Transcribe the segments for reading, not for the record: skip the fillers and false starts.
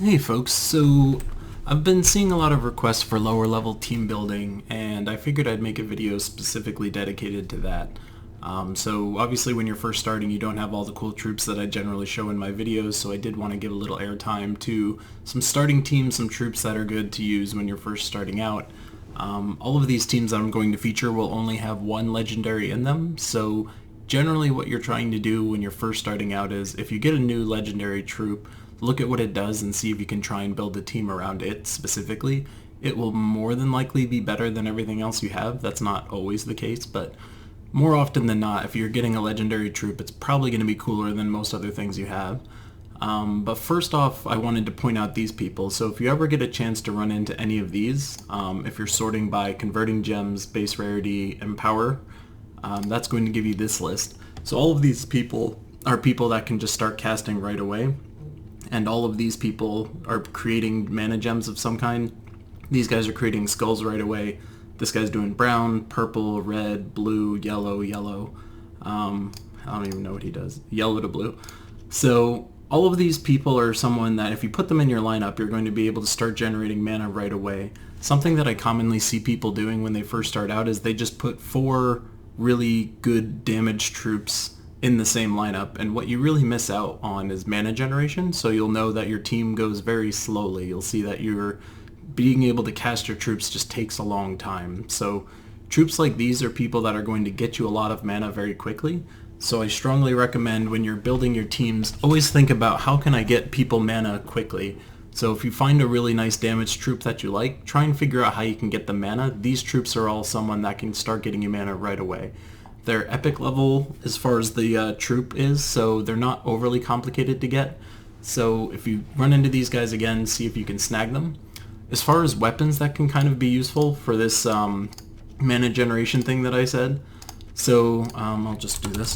Hey folks, so I've been seeing a lot of requests for lower level team building, and I figured I'd make a video specifically dedicated to that. So obviously when you're first starting, you don't have all the cool troops that I generally show in my videos, so I did want to give a little airtime to some starting teams, some troops that are good to use when you're first starting out. All of these teams that I'm going to feature will only have one legendary in them, so generally what you're trying to do when you're first starting out is if you get a new legendary troop, look at what it does and see if you can try and build a team around it specifically. It will more than likely be better than everything else you have. That's not always the case, but more often than not, if you're getting a legendary troop, it's probably going to be cooler than most other things you have. But first off, I wanted to point out these people. So if you ever get a chance to run into any of these, if you're sorting by converting gems, base rarity, and power, that's going to give you this list. So all of these people are people that can just start casting right away. And all of these people are creating mana gems of some kind. These guys are creating skulls right away. This guy's doing brown, purple, red, blue, yellow, yellow. I don't even know what he does. Yellow to blue. So all of these people are someone that if you put them in your lineup, you're going to be able to start generating mana right away. Something that I commonly see people doing when they first start out is they just put 4 really good damage troops in the same lineup, and what you really miss out on is mana generation, so you'll know that your team goes very slowly. You'll see that you're being able to cast your troops just takes a long time. So troops like these are people that are going to get you a lot of mana very quickly. So I strongly recommend when you're building your teams, always think about how can I get people mana quickly. So if you find a really nice damage troop that you like, try and figure out how you can get the mana. These troops are all someone that can start getting you mana right away. They're epic level as far as the troop is, so they're not overly complicated to get. So if you run into these guys again, see if you can snag them. As far as weapons that can kind of be useful for this mana generation thing that I said, so I'll just do this.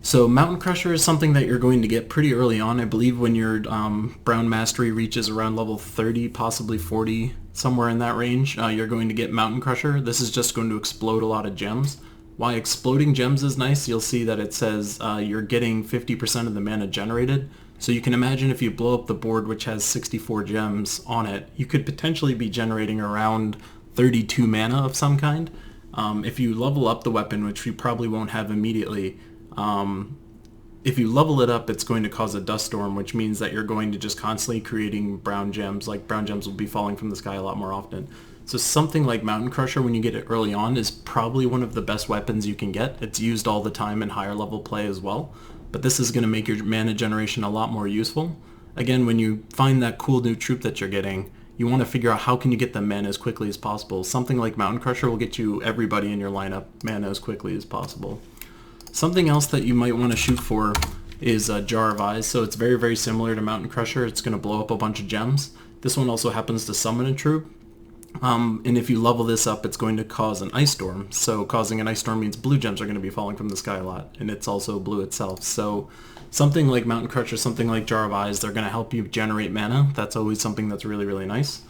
So Mountain Crusher is something that you're going to get pretty early on. I believe when your Brown Mastery reaches around level 30, possibly 40, somewhere in that range, you're going to get Mountain Crusher. This is just going to explode a lot of gems. Why exploding gems is nice, you'll see that it says you're getting 50% of the mana generated. So you can imagine if you blow up the board which has 64 gems on it, you could potentially be generating around 32 mana of some kind. If you level up the weapon, which you probably won't have immediately, if you level it up, it's going to cause a dust storm, which means that you're going to just constantly creating brown gems. Like brown gems will be falling from the sky a lot more often. So something like Mountain Crusher, when you get it early on, is probably one of the best weapons you can get. It's used all the time in higher level play as well. But this is going to make your mana generation a lot more useful. Again, when you find that cool new troop that you're getting, you want to figure out how can you get the mana as quickly as possible. Something like Mountain Crusher will get you everybody in your lineup mana as quickly as possible. Something else that you might want to shoot for is Jar of Eyes. So it's very, very similar to Mountain Crusher. It's going to blow up a bunch of gems. This one also happens to summon a troop. And if you level this up, it's going to cause an ice storm. So causing an ice storm means blue gems are going to be falling from the sky a lot, and it's also blue itself. So something like Mountain Crusher, something like Jar of Eyes, they're going to help you generate mana. That's always something that's really, really nice.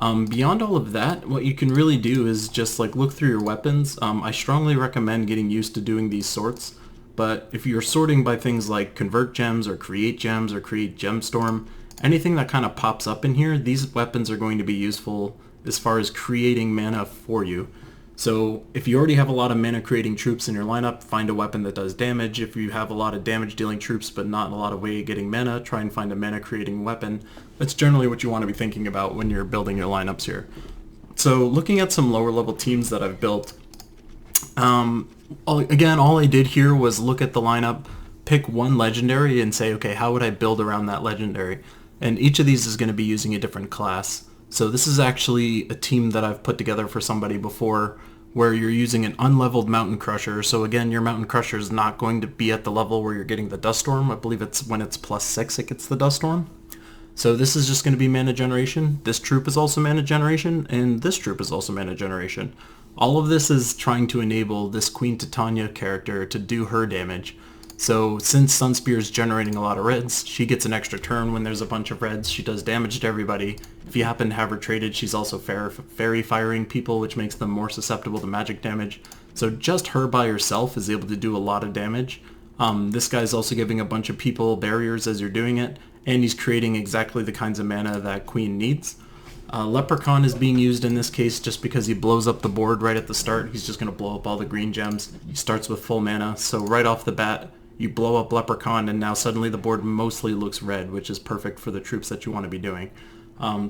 Beyond all of that, what you can really do is just like look through your weapons. I strongly recommend getting used to doing these sorts, but if you're sorting by things like convert gems or create gemstorm, anything that kind of pops up in here, these weapons are going to be useful as far as creating mana for you. So if you already have a lot of mana creating troops in your lineup, find a weapon that does damage. If you have a lot of damage dealing troops but not a lot of way of getting mana, try and find a mana creating weapon. That's generally what you want to be thinking about when you're building your lineups here. So looking at some lower level teams that I've built, again, all I did here was look at the lineup, pick one legendary and say, okay, how would I build around that legendary? And each of these is going to be using a different class. So this is actually a team that I've put together for somebody before where you're using an unleveled Mountain Crusher. So again, your Mountain Crusher is not going to be at the level where you're getting the Dust Storm. I believe it's when it's +6 it gets the Dust Storm. So this is just going to be mana generation. This troop is also mana generation, and this troop is also mana generation. All of this is trying to enable this Queen Titania character to do her damage. So since Sunspear is generating a lot of reds, she gets an extra turn when there's a bunch of reds. She does damage to everybody. If you happen to have her traded, she's also fairy firing people, which makes them more susceptible to magic damage. So just her by herself is able to do a lot of damage. This guy's also giving a bunch of people barriers as you're doing it, and he's creating exactly the kinds of mana that Queen needs. Leprechaun is being used in this case just because he blows up the board right at the start. He's just going to blow up all the green gems. He starts with full mana, so right off the bat, you blow up Leprechaun, and now suddenly the board mostly looks red, which is perfect for the troops that you want to be doing.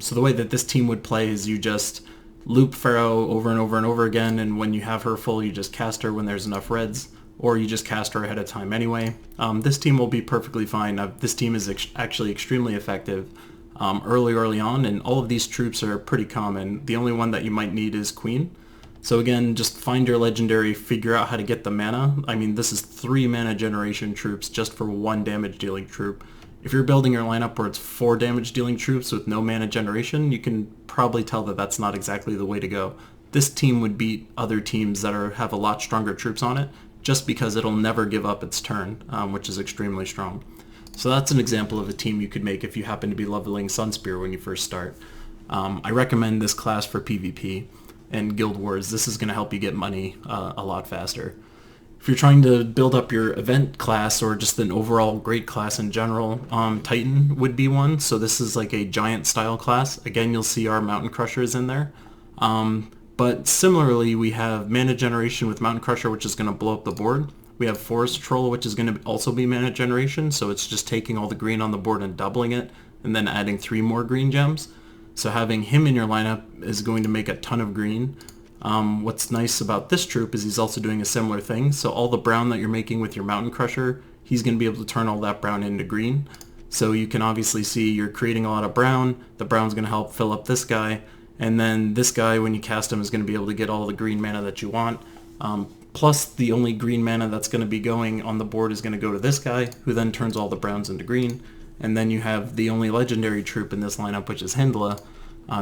So the way that this team would play is you just loop Pharaoh over and over and over again, and when you have her full, you just cast her when there's enough reds, or you just cast her ahead of time anyway. This team will be perfectly fine. This team is actually extremely effective early on, and all of these troops are pretty common. The only one that you might need is Queen. So again, just find your legendary, figure out how to get the mana. I mean, this is 3 mana generation troops just for 1 damage dealing troop. If you're building your lineup where it's 4 damage dealing troops with no mana generation, you can probably tell that that's not exactly the way to go. This team would beat other teams that have a lot stronger troops on it, just because it'll never give up its turn, which is extremely strong. So that's an example of a team you could make if you happen to be leveling Sunspear when you first start. I recommend this class for PvP and Guild Wars. This is going to help you get money a lot faster. If you're trying to build up your event class or just an overall great class in general, Titan would be one. So this is like a giant style class. Again, you'll see our Mountain Crushers in there. But similarly, we have mana generation with Mountain Crusher, which is going to blow up the board. We have Forest Troll, which is going to also be mana generation, so it's just taking all the green on the board and doubling it, and then adding 3 more green gems. So having him in your lineup is going to make a ton of green. What's nice about this troop is he's also doing a similar thing, so all the brown that you're making with your Mountain Crusher, he's going to be able to turn all that brown into green. So you can obviously see you're creating a lot of brown. The brown's going to help fill up this guy, and then this guy, when you cast him, is going to be able to get all the green mana that you want. Plus, the only green mana that's going to be going on the board is going to go to this guy, who then turns all the browns into green. And then you have the only legendary troop in this lineup, which is Hyndla.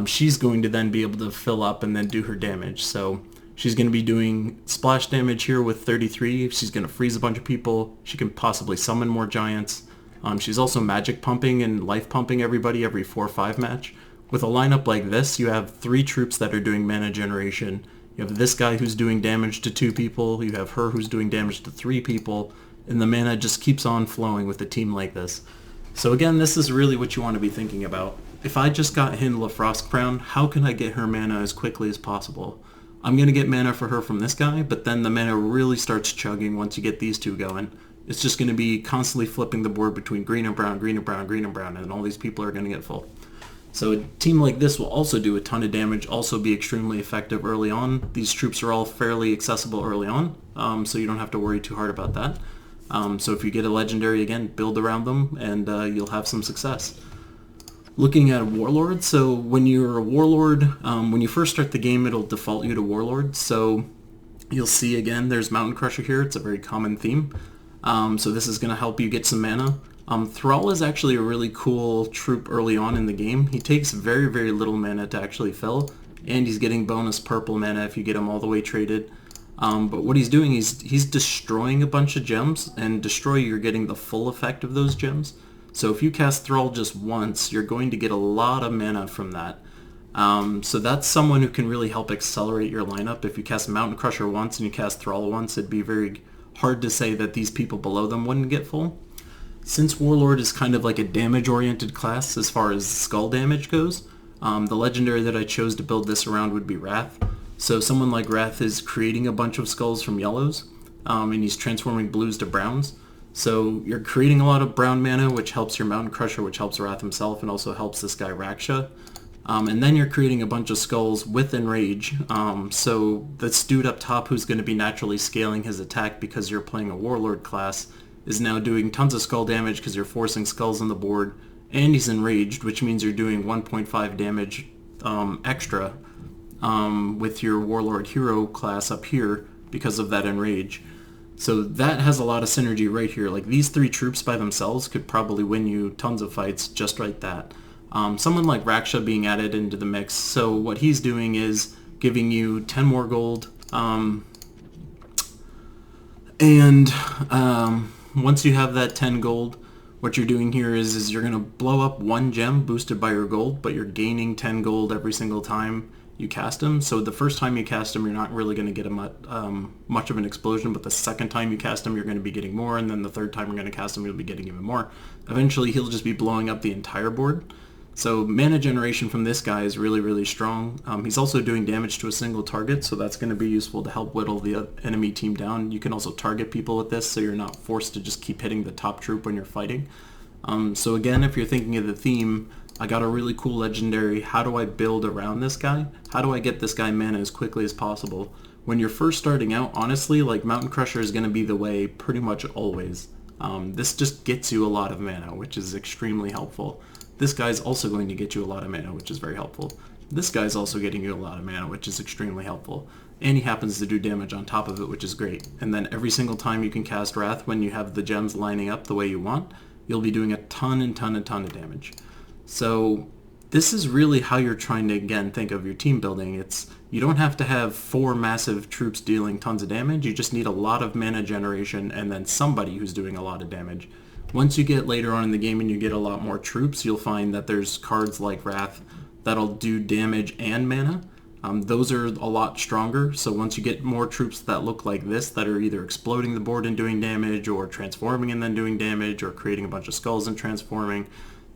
She's going to then be able to fill up and then do her damage. So she's going to be doing splash damage here with 33. She's going to freeze a bunch of people. She can possibly summon more giants. She's also magic pumping and life pumping everybody every 4-5 match. With a lineup like this, you have 3 troops that are doing mana generation. You have this guy who's doing damage to 2 people, you have her who's doing damage to 3 people, and the mana just keeps on flowing with a team like this. So again, this is really what you want to be thinking about. If I just got Hyndla Frostcrown, how can I get her mana as quickly as possible? I'm going to get mana for her from this guy, but then the mana really starts chugging once you get these 2 going. It's just going to be constantly flipping the board between green and brown, green and brown, green and brown, and all these people are going to get full. So a team like this will also do a ton of damage, also be extremely effective early on. These troops are all fairly accessible early on, so you don't have to worry too hard about that. So if you get a legendary, again, build around them, and you'll have some success. Looking at Warlord, so when you're a Warlord, when you first start the game, it'll default you to Warlord. So you'll see, again, there's Mountain Crusher here. It's a very common theme. So this is going to help you get some mana. Thrall is actually a really cool troop early on in the game. He takes very, very little mana to actually fill, and he's getting bonus purple mana if you get him all the way traded. But what he's doing is he's destroying a bunch of gems, and destroy, you're getting the full effect of those gems. So if you cast Thrall just once, you're going to get a lot of mana from that. So that's someone who can really help accelerate your lineup. If you cast Mountain Crusher once and you cast Thrall once, it'd be very hard to say that these people below them wouldn't get full. Since Warlord is kind of like a damage-oriented class as far as skull damage goes, the legendary that I chose to build this around would be Wrath. So someone like Wrath is creating a bunch of skulls from yellows, and he's transforming blues to browns. So you're creating a lot of brown mana, which helps your Mountain Crusher, which helps Wrath himself, and also helps this guy Raksha. And then you're creating a bunch of skulls with Enrage. So this dude up top who's going to be naturally scaling his attack because you're playing a Warlord class is now doing tons of skull damage because you're forcing skulls on the board, and he's enraged, which means you're doing 1.5 damage extra with your Warlord hero class up here because of that enrage. So that has a lot of synergy right here. Like these 3 troops by themselves could probably win you tons of fights just like that. Someone like Raksha being added into the mix, so what he's doing is giving you 10 more gold, once you have that 10 gold, what you're doing here is you're going to blow up 1 gem boosted by your gold, but you're gaining 10 gold every single time you cast him. So the first time you cast him, you're not really going to get much of an explosion, but the second time you cast him, you're going to be getting more, and then the third time you're going to cast him, you'll be getting even more. Eventually, he'll just be blowing up the entire board. So mana generation from this guy is really, really strong. He's also doing damage to a single target, so that's going to be useful to help whittle the enemy team down. You can also target people with this, so you're not forced to just keep hitting the top troop when you're fighting. So again, if you're thinking of the theme, I got a really cool legendary. How do I build around this guy? How do I get this guy mana as quickly as possible? When you're first starting out, honestly, like Mountain Crusher is going to be the way pretty much always. This just gets you a lot of mana, which is extremely helpful. This guy's also going to get you a lot of mana, which is very helpful. This guy's also getting you a lot of mana, which is extremely helpful. And he happens to do damage on top of it, which is great. And then every single time you can cast Wrath when you have the gems lining up the way you want, you'll be doing a ton of damage. So this is really how you're trying to, again, think of your team building. You don't have to have 4 massive troops dealing tons of damage. You just need a lot of mana generation and then somebody who's doing a lot of damage. Once you get later on in the game and you get a lot more troops, you'll find that there's cards like Wrath that'll do damage and mana. Those are a lot stronger, so once you get more troops that look like this, that are either exploding the board and doing damage, or transforming and then doing damage, or creating a bunch of skulls and transforming,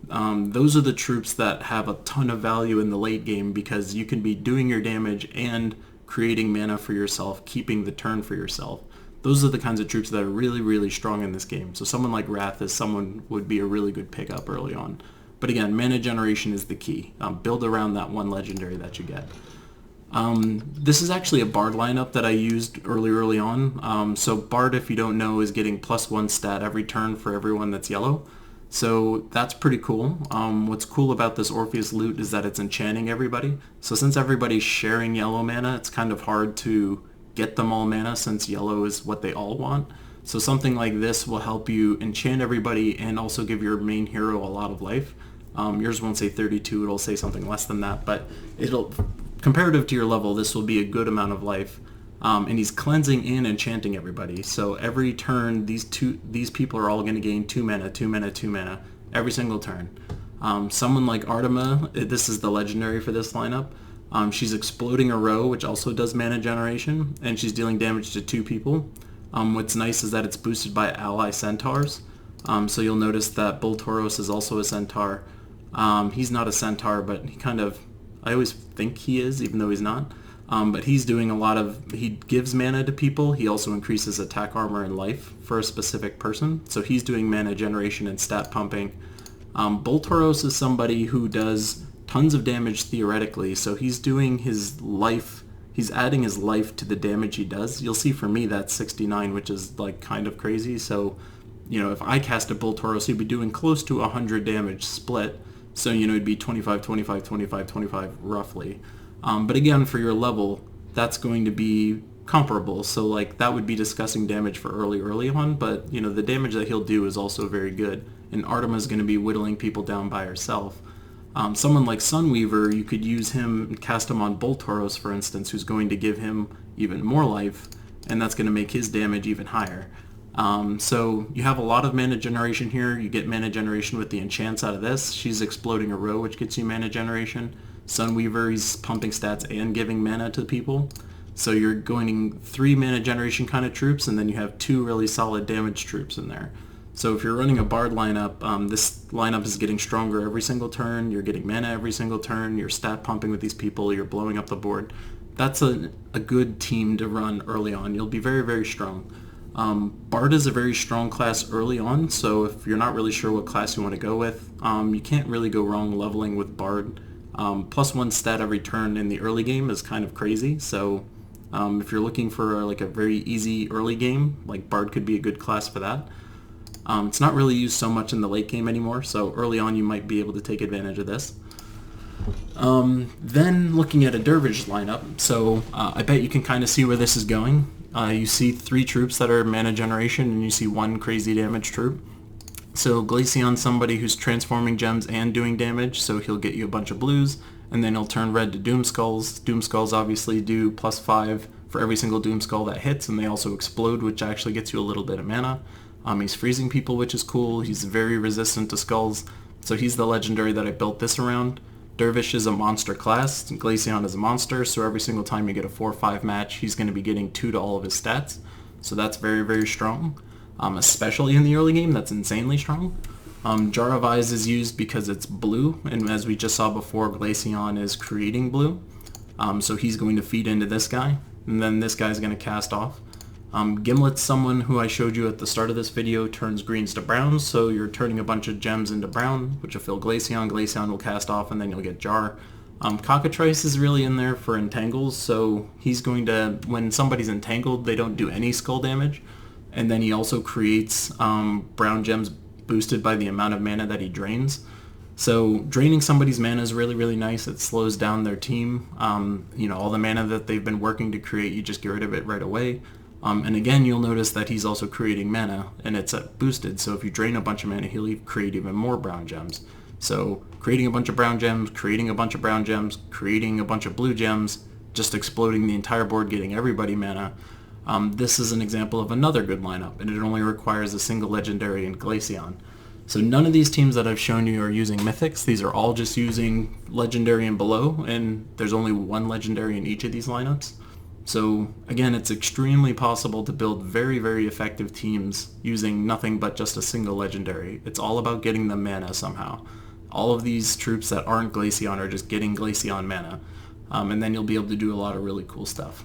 those are the troops that have a ton of value in the late game, because you can be doing your damage and creating mana for yourself, keeping the turn for yourself. Those are the kinds of troops that are really, really strong in this game. So someone like Wrath would be a really good pickup early on. But again, mana generation is the key. Build around that one legendary that you get. This is actually a Bard lineup that I used early on. So Bard, if you don't know, is getting +1 stat every turn for everyone that's yellow. So that's pretty cool. What's cool about this Orpheus loot is that it's enchanting everybody. So since everybody's sharing yellow mana, it's kind of hard to get them all mana, since yellow is what they all want. So something like this will help you enchant everybody and also give your main hero a lot of life. Yours won't say 32, it'll say something less than that, but comparative to your level, this will be a good amount of life. And he's cleansing and enchanting everybody. So every turn, these people are all going to gain 2 mana, 2 mana, 2 mana every single turn. Someone like Artema, this is the legendary for this lineup. She's exploding a row, which also does mana generation, and she's dealing damage to 2 people. What's nice is that it's boosted by ally centaurs. So you'll notice that Boltoros is also a centaur. He's not a centaur, but I always think he is, even though he's not. But he's doing he gives mana to people. He also increases attack armor and life for a specific person. So he's doing mana generation and stat pumping. Boltoros is somebody who does tons of damage theoretically. So he's doing his life, he's adding his life to the damage he does. You'll see for me that's 69, which is like kind of crazy. So, if I cast a Boltoros, he'd be doing close to 100 damage split. So, it'd be 25, 25, 25, 25 roughly. But again, for your level, that's going to be comparable. So like that would be discussing damage for early on, but the damage that he'll do is also very good. And Artema is going to be whittling people down by herself. Someone like Sunweaver, you could use him, cast him on Boltoros, for instance, who's going to give him even more life, and that's going to make his damage even higher. So you have a lot of mana generation here. You get mana generation with the enchants out of this. She's exploding a row, which gets you mana generation. Sunweaver, he's pumping stats and giving mana to people. So you're going 3 mana generation kind of troops, and then you have 2 really solid damage troops in there. So if you're running a Bard lineup, this lineup is getting stronger every single turn. You're getting mana every single turn. You're stat pumping with these people. You're blowing up the board. That's a good team to run early on. You'll be very, very strong. Bard is a very strong class early on, so if you're not really sure what class you want to go with, you can't really go wrong leveling with Bard. +1 stat every turn in the early game is kind of crazy, so if you're looking for a very easy early game, Bard could be a good class for that. It's not really used so much in the late game anymore, so early on you might be able to take advantage of this. Then looking at a Dervish lineup, so I bet you can kind of see where this is going. You see 3 troops that are mana generation, and you see 1 crazy damage troop. So Glaceon's somebody who's transforming gems and doing damage, so he'll get you a bunch of blues, and then he'll turn red to Doomskulls. Doomskulls obviously do +5 for every single Doomskull that hits, and they also explode, which actually gets you a little bit of mana. He's freezing people, which is cool. He's very resistant to skulls, so he's the legendary that I built this around. Dervish is a monster class, Glaceon is a monster, so every single time you get a 4-5 match, he's going to be getting 2 to all of his stats. So that's very, very strong. Especially in the early game, that's insanely strong. Jar of Eyes is used because it's blue, and as we just saw before, Glaceon is creating blue. So he's going to feed into this guy, and then this guy's going to cast off. Gimlet's someone who I showed you at the start of this video, turns greens to browns, so you're turning a bunch of gems into brown, which will fill Glaceon. Glaceon will cast off, and then you'll get Jar. Cockatrice is really in there for entangles, so he's going to, when somebody's entangled, they don't do any skull damage, and then he also creates brown gems boosted by the amount of mana that he drains. So draining somebody's mana is really, really nice. It slows down their team. All the mana that they've been working to create, you just get rid of it right away. And again, you'll notice that he's also creating mana, and it's boosted. So if you drain a bunch of mana, he'll create even more brown gems. So creating a bunch of brown gems, creating a bunch of brown gems, creating a bunch of blue gems, just exploding the entire board, getting everybody mana. This is an example of another good lineup, and it only requires a single legendary and Glaceon. So none of these teams that I've shown you are using mythics. These are all just using legendary and below, and there's only one legendary in each of these lineups. So again, it's extremely possible to build very, very effective teams using nothing but just a single legendary. It's all about getting the mana somehow. All of these troops that aren't Glaceon are just getting Glaceon mana, and then you'll be able to do a lot of really cool stuff.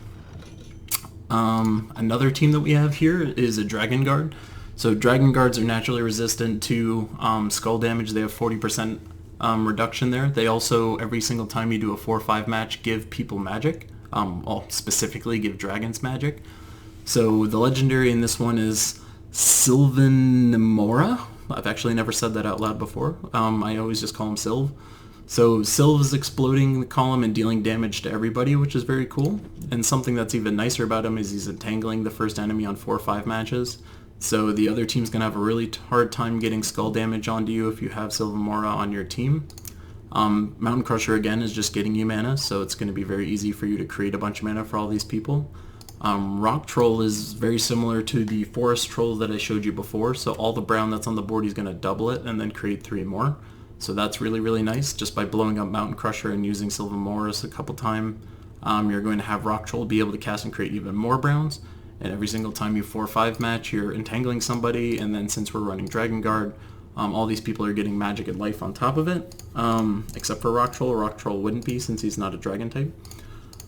Another team that we have here is a Dragon Guard. So Dragon Guards are naturally resistant to skull damage. They have 40% reduction there. They also, every single time you do a 4-5 match, give people magic. Specifically give dragons magic. So the legendary in this one is Sylvanimora. I've actually never said that out loud before. I always just call him Sylv. So Sylv is exploding the column and dealing damage to everybody, which is very cool. And something that's even nicer about him is he's entangling the first enemy on 4-5 matches. So the other team's going to have a really hard time getting skull damage onto you if you have Sylvanimora on your team. Mountain Crusher again is just getting you mana, so it's going to be very easy for you to create a bunch of mana for all these people. Rock Troll is very similar to the Forest Troll that I showed you before, so all the brown that's on the board he's going to double it and then create 3 more. So that's really, really nice. Just by blowing up Mountain Crusher and using Sylvanimora a couple times, you're going to have Rock Troll be able to cast and create even more browns. And every single time you 4-5 match, you're entangling somebody, and then since we're running Dragon Guard, all these people are getting magic and life on top of it, except for Rock Troll. Rock Troll wouldn't be since he's not a dragon type.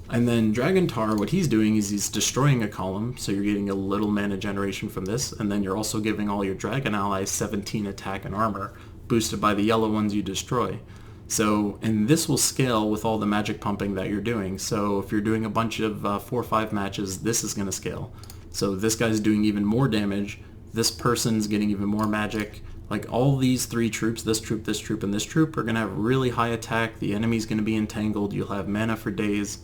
And then Dragon Tar, what he's doing is he's destroying a column, so you're getting a little mana generation from this, and then you're also giving all your dragon allies 17 attack and armor, boosted by the yellow ones you destroy. So, and this will scale with all the magic pumping that you're doing. So if you're doing a bunch of 4-5 matches, this is going to scale. So this guy's doing even more damage. This person's getting even more magic. Like all these 3 troops, this troop, and this troop, are going to have really high attack. The enemy's going to be entangled. You'll have mana for days.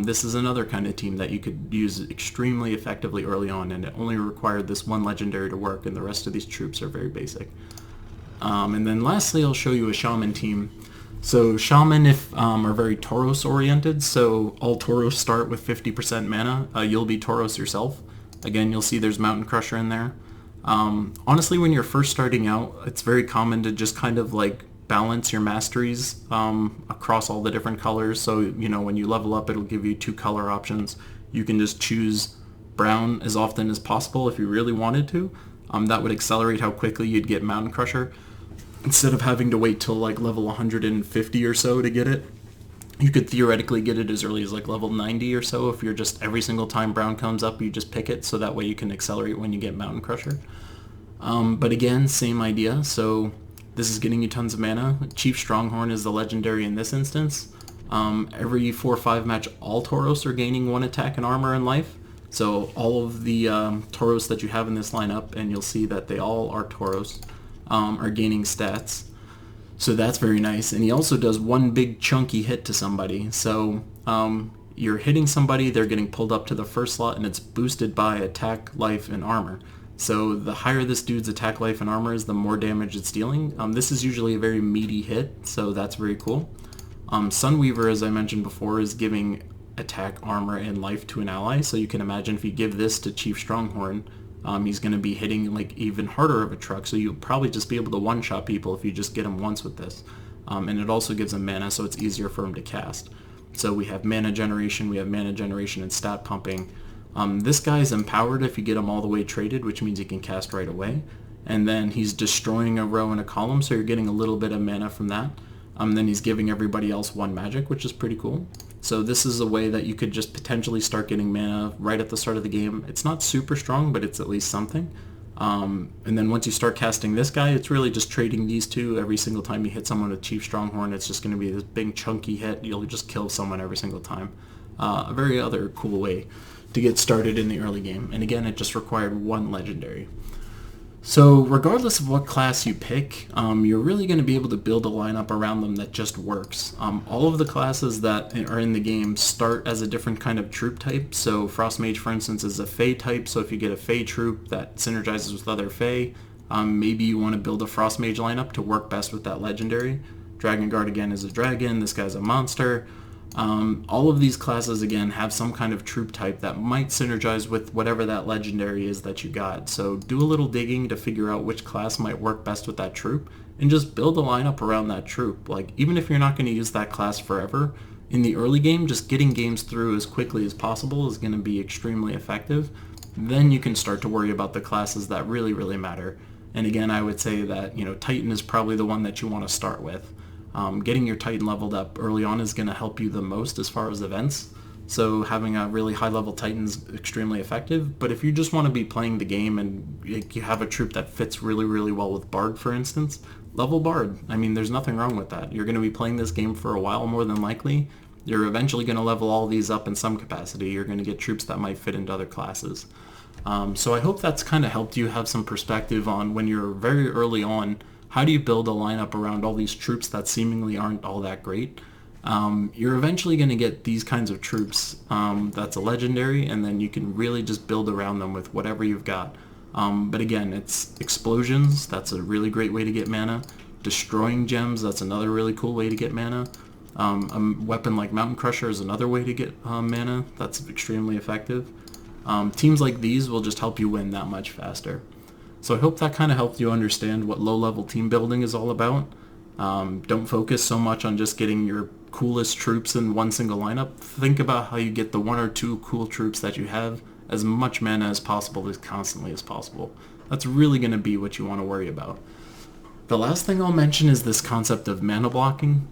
This is another kind of team that you could use extremely effectively early on, and it only required this one legendary to work, and the rest of these troops are very basic. And then lastly, I'll show you a Shaman team. So Shaman are very Tauros oriented, so all Tauros start with 50% mana. You'll be Tauros yourself. Again, you'll see there's Mountain Crusher in there. Honestly, when you're first starting out, it's very common to just kind of like balance your masteries across all the different colors. So, when you level up, it'll give you 2 color options. You can just choose brown as often as possible if you really wanted to. That would accelerate how quickly you'd get Mountain Crusher. Instead of having to wait till like level 150 or so to get it, you could theoretically get it as early as like level 90 or so if you're just every single time brown comes up, you just pick it, so that way you can accelerate when you get Mountain Crusher. But again, same idea. So this is getting you tons of mana. Chief Stronghorn is the legendary in this instance. Every 4-5 match, all Tauros are gaining 1 attack and armor and life. So all of the Tauros that you have in this lineup, and you'll see that they all are Tauros, are gaining stats. So that's very nice. And he also does 1 big chunky hit to somebody. So you're hitting somebody, they're getting pulled up to the first slot, and it's boosted by attack, life, and armor. So the higher this dude's attack, life, and armor is, the more damage it's dealing. This is usually a very meaty hit, so that's very cool. Sunweaver, as I mentioned before, is giving attack, armor, and life to an ally. So you can imagine if you give this to Chief Stronghorn, he's going to be hitting like even harder of a truck, so you'll probably just be able to one-shot people if you just get him once with this. and it also gives him mana, so it's easier for him to cast. So we have mana generation, and stat pumping. This guy is empowered if you get him all the way traded, which means he can cast right away. And then he's destroying a row and a column, so you're getting a little bit of mana from that. Then he's giving everybody else 1 magic, which is pretty cool. So this is a way that you could just potentially start getting mana right at the start of the game. It's not super strong, but it's at least something. And then once you start casting this guy, it's really just trading these two. Every single time you hit someone with Chief Stronghorn, it's just going to be this big chunky hit. You'll just kill someone every single time. A very other cool way to get started in the early game. And again, it just required 1 legendary. So regardless of what class you pick, you're really going to be able to build a lineup around them that just works. All of the classes that are in the game start as a different kind of troop type. So Frost Mage, for instance, is a Fey type. So if you get a Fey troop that synergizes with other Fey, maybe you want to build a Frost Mage lineup to work best with that legendary. Dragon Guard, again, is a dragon. This guy's a monster. All of these classes, again, have some kind of troop type that might synergize with whatever that legendary is that you got. So do a little digging to figure out which class might work best with that troop, and just build a lineup around that troop. Like, even if you're not going to use that class forever, in the early game, just getting games through as quickly as possible is going to be extremely effective. Then you can start to worry about the classes that really, really matter. And again, I would say that, Titan is probably the one that you want to start with. Getting your Titan leveled up early on is going to help you the most as far as events. So having a really high level Titan is extremely effective. But if you just want to be playing the game and you have a troop that fits really, really well with Bard, for instance, level Bard. I mean, there's nothing wrong with that. You're going to be playing this game for a while, more than likely. You're eventually going to level all these up in some capacity. You're going to get troops that might fit into other classes. So I hope that's kind of helped you have some perspective on when you're very early on, how do you build a lineup around all these troops that seemingly aren't all that great? You're eventually going to get these kinds of troops that's a legendary, and then you can really just build around them with whatever you've got. But again, it's explosions. That's a really great way to get mana. Destroying gems, that's another really cool way to get mana. A weapon like Mountain Crusher is another way to get mana. That's extremely effective. Teams like these will just help you win that much faster. So I hope that kind of helped you understand what low-level team building is all about. Don't focus so much on just getting your coolest troops in one single lineup. Think about how you get the 1 or 2 cool troops that you have as much mana as possible, as constantly as possible. That's really going to be what you want to worry about. The last thing I'll mention is this concept of mana blocking.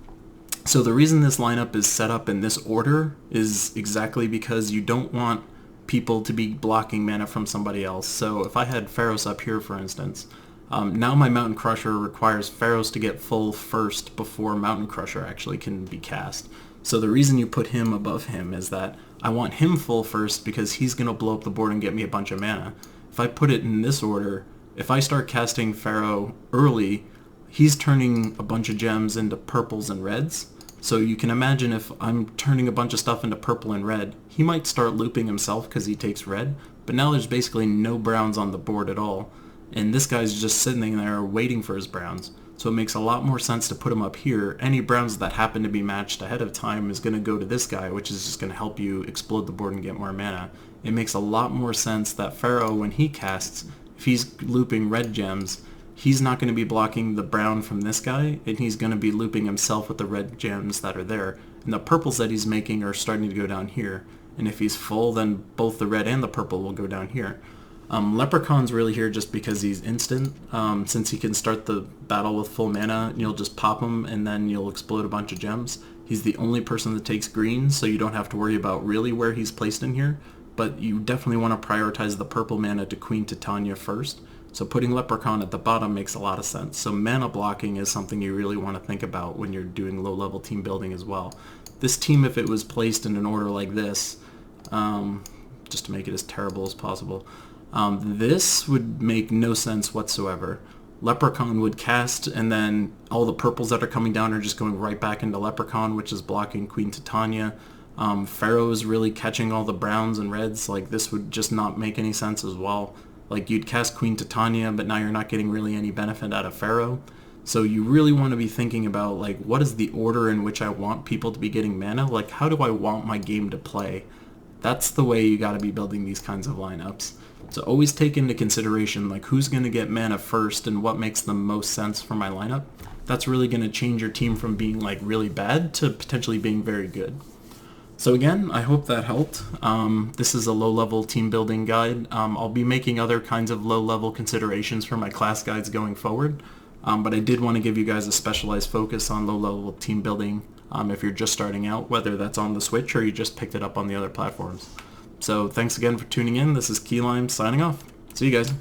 So the reason this lineup is set up in this order is exactly because you don't want people to be blocking mana from somebody else. So if I had Pharos up here, for instance, now my Mountain Crusher requires Pharos to get full first before Mountain Crusher actually can be cast. So the reason you put him above him is that I want him full first because he's going to blow up the board and get me a bunch of mana. If I put it in this order, if I start casting Pharaoh early, he's turning a bunch of gems into purples and reds. So you can imagine if I'm turning a bunch of stuff into purple and red, he might start looping himself because he takes red, but now there's basically no browns on the board at all. And this guy's just sitting there waiting for his browns. So it makes a lot more sense to put him up here. Any browns that happen to be matched ahead of time is going to go to this guy, which is just going to help you explode the board and get more mana. It makes a lot more sense that Pharaoh, when he casts, if he's looping red gems, he's not going to be blocking the brown from this guy, and he's going to be looping himself with the red gems that are there. And the purples that he's making are starting to go down here. And if he's full, then both the red and the purple will go down here. Leprechaun's really here just because he's instant. Since he can start the battle with full mana, you'll just pop him and then you'll explode a bunch of gems. He's the only person that takes green, so you don't have to worry about really where he's placed in here. But you definitely want to prioritize the purple mana to Queen Titania first. So putting Leprechaun at the bottom makes a lot of sense. So mana blocking is something you really want to think about when you're doing low-level team building as well. This team, if it was placed in an order like this, just to make it as terrible as possible, this would make no sense whatsoever. Leprechaun would cast, and then all the purples that are coming down are just going right back into Leprechaun, which is blocking Queen Titania. Pharaoh is really catching all the browns and reds. Like, this would just not make any sense as well. Like, you'd cast Queen Titania, but now you're not getting really any benefit out of Pharaoh. So you really want to be thinking about, like, what is the order in which I want people to be getting mana? Like, how do I want my game to play? That's the way you got to be building these kinds of lineups. So always take into consideration like who's going to get mana first and what makes the most sense for my lineup. That's really going to change your team from being like really bad to potentially being very good. So again, I hope that helped. This is a low-level team building guide. I'll be making other kinds of low-level considerations for my class guides going forward, but I did want to give you guys a specialized focus on low-level team building if you're just starting out, whether that's on the Switch or you just picked it up on the other platforms. So thanks again for tuning in. This is Keylime signing off. See you guys.